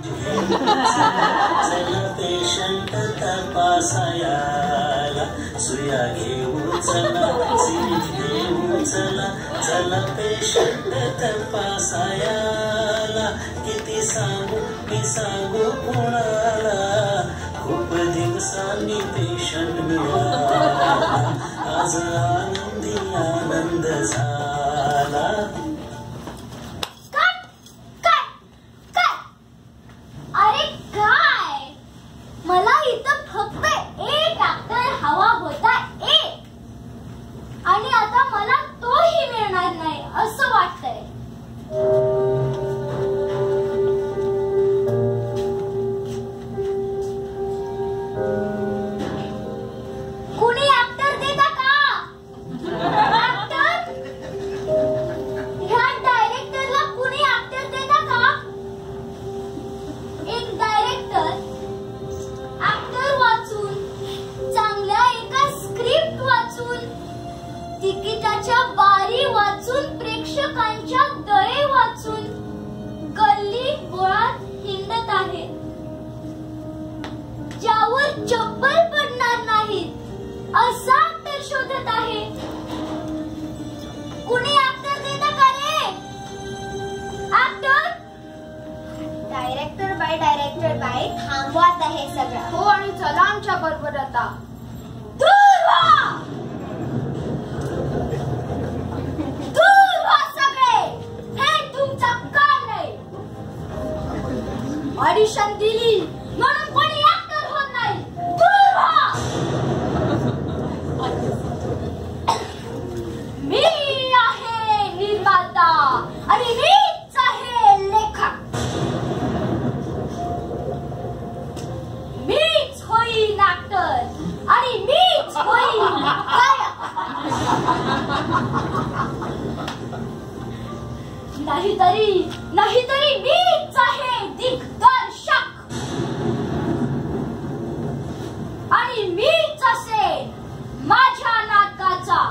चला पेशंट तपासायाला सुया घेऊ चला सिरिंज घेऊ चला चला पेशंट तपासायाला किती सांगू मी सांगू कुणाला खूप दिवसांनी पेशंट मिळाला आज आनंदी आनंद झाला. मला इथं फक्त एक डॉक्टर हवा होता एक आणि आता मला तोही मिळणार नाही असं वाटतंय. कुणी डॉक्टर देता का? डॉक्टर ह्या डायरेक्टरला कुणी डॉक्टर देता का? एक डायरेक्टर ऍक्टर वाचून चांगल्या एका स्क्रिप्ट वाचून तिकिटाच्या बारी वाचून प्रेक्षकांच्या दये वाचून गल्ली बोळात हिंडत आहे. ज्यावर चप्पल पडणार नाहीत असा ऍक्टर शोधत आहे. कुणी ऍक्टर देता का रे? ऍक्टर डायरेक्टर बाय थांबवत आहे सगळं. हो आणि चला आमच्या बरोबर आता. दूर व्हा सगळे, हे तुमचं काम नाही. ऑडिशन दिली म्हणून कोणी ऍक्टर होत नाही. दूर व्हा. मी आहे निर्माता आणि मीच आहे लेखक. मीच होईन ऍक्टर आणि मीच होईन गायक. नाहीतरी मीच आहे दिग्दर्शक आणि मीच असे माझ्या नाटकाचा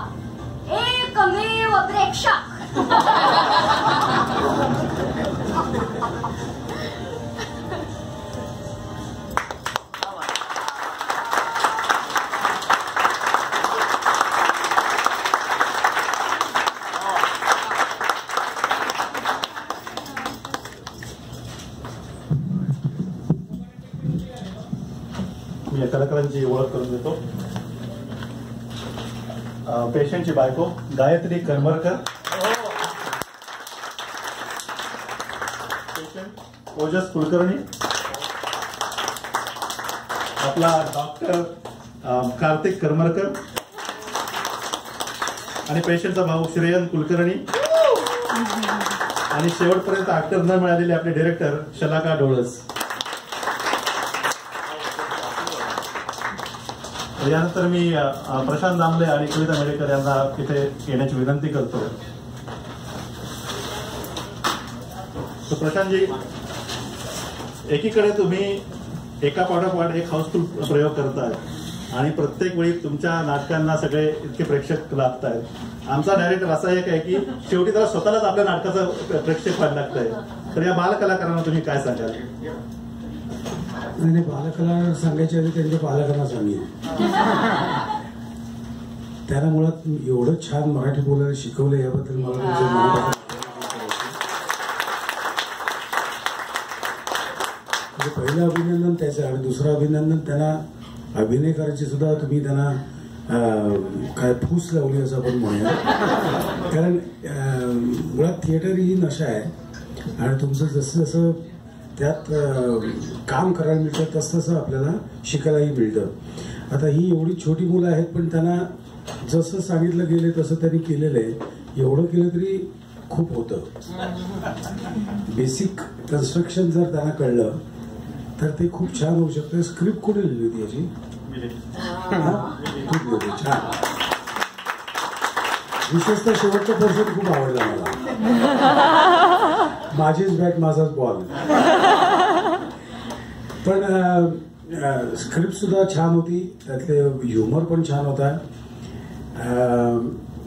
एकमेव प्रेक्षक. मी कलाकारांची ओळख करून देतो. पेशंटची बायको गायत्री करमरकर, पेशंट ओजस कुलकर्णी, आपला डॉक्टर कार्तिक करमरकर आणि पेशंटचा भाऊ श्रेयन कुलकर्णी आणि शेवटपर्यंत ऍक्टर न मिळालेले आपले डायरेक्टर शलाका डोळस. यानंतर मी प्रशांत दामले आणि कविता मेडेकर यांना तिथे येण्याची विनंती करतो. तर प्रशांतजी, एकीकडे तुम्ही एका पाठोपाठ एक हाऊसफुल प्रयोग करताय आणि प्रत्येक वेळी तुमच्या नाटकांना सगळे इतके प्रेक्षक लागतायत. आमचा डायरेक्टर असा एक आहे की शेवटी त्याला स्वतःलाच आपल्या नाटकाचं प्रेक्षक व्हायला लागतंय. तर या बालकलाकारांना तुम्ही काय सांगाल? आणि बालकला सांगायच्या आधी त्यांच्या पालकांना सांगेल. त्यांना मुळात एवढं छान मराठी बोलायला शिकवलं याबद्दल मला म्हणजे पहिलं अभिनंदन त्याचं आणि दुसरं अभिनंदन त्यांना अभिनय करायची सुद्धा तुम्ही त्यांना काय फूस लावली असं आपण म्हणूया. कारण मुळात थिएटर ही नशा आहे आणि तुमचं जसं जसं त्यात काम करायला मिळतं तसं तसं आपल्याला शिकायलाही मिळतं. आता ही एवढी छोटी मुलं आहेत पण त्यांना जसं सांगितलं गेलं तसं त्यांनी केलेलं आहे. एवढं केलं तरी खूप होतं. बेसिक कन्स्ट्रक्शन जर त्यांना कळलं तर ते खूप छान होऊ शकतं. स्क्रिप्ट कोणी लिहिली होती याची? छान. विशेषतः शेवटचा पोर्शन खूप आवडला मला. माझीच बॅट माझाच बॉल. पण स्क्रिप्ट सुद्धा छान होती, त्यातले ह्युमर पण छान होता.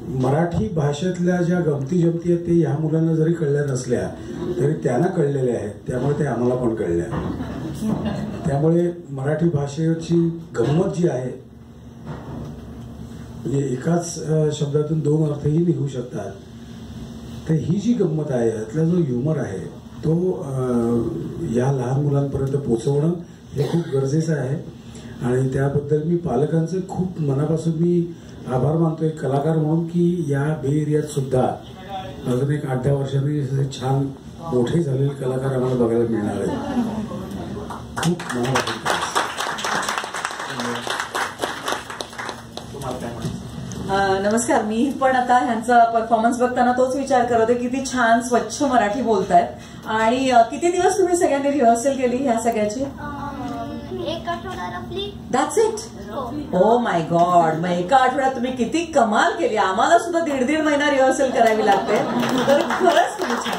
मराठी भाषेतल्या ज्या गमती जमती आहेत ते ह्या मुलांना जरी कळल्या नसल्या तरी त्यांना कळलेल्या आहेत, त्यामुळे ते आम्हाला पण कळल्या. त्यामुळे मराठी भाषेची गंमत जी आहे, म्हणजे एकाच शब्दातून दोन अर्थही निघू शकतात, तर ही जी गंमत आहे, यातला जो ह्युमर आहे तो या लहान मुलांपर्यंत पोहोचवणं हे खूप गरजेचं आहे. आणि त्याबद्दल मी पालकांचे खूप मनापासून मी आभार मानतो एक कलाकार म्हणून, की या बे एरियात सुद्धा अजून एक 8-10 वर्षांनी छान मोठे झालेले कलाकार आम्हाला बघायला मिळणार आहेत. खूप मनापासून. नमस्कार. मी पण आता ह्यांचा परफॉर्मन्स बघताना तोच विचार करत होते, किती छान स्वच्छ मराठी बोलतायत. आणि किती दिवस तुम्ही सगळ्यांनी रिहर्सल केली ह्या सगळ्याची? 1 आठवडा रफली. That's it. Oh my God. मग एका आठवड्यात तुम्ही किती कमाल केली. आम्हाला सुद्धा 1.5 महिना रिहर्सल करावी लागते. तर खरंच तुम्ही छान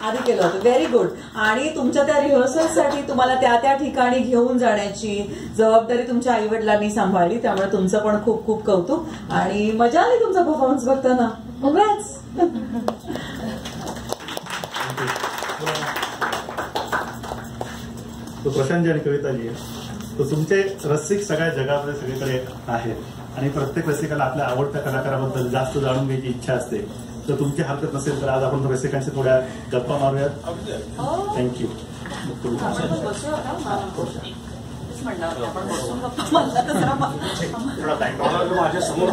आधी केलं होतं. Very good. आणि तुमच्या त्या रिहर्सलसाठी तुम्हाला त्या त्या ठिकाणी घेऊन जाण्याची जबाबदारी तुमच्या आई वडिलांनी सांभाळली, त्यामुळे तुमचं पण खूप खूप कौतुक. आणि मजा आली तुमचा परफॉर्मन्स बघताना. उगाच. तो प्रशांतजी आणि कविताजी, तो तुमचे रसिक सगळ्या जगामध्ये सगळीकडे आहेत आणि प्रत्येक रसिकाला आपल्या आवडत्या कलाकाराबद्दल जास्त जाणून घ्यायची इच्छा असते. तर तुमची हरकत नसेल तर आज आपण रसिकांशी थोड्या गप्पा मारूयात. थँक्यू. माझ्या समोर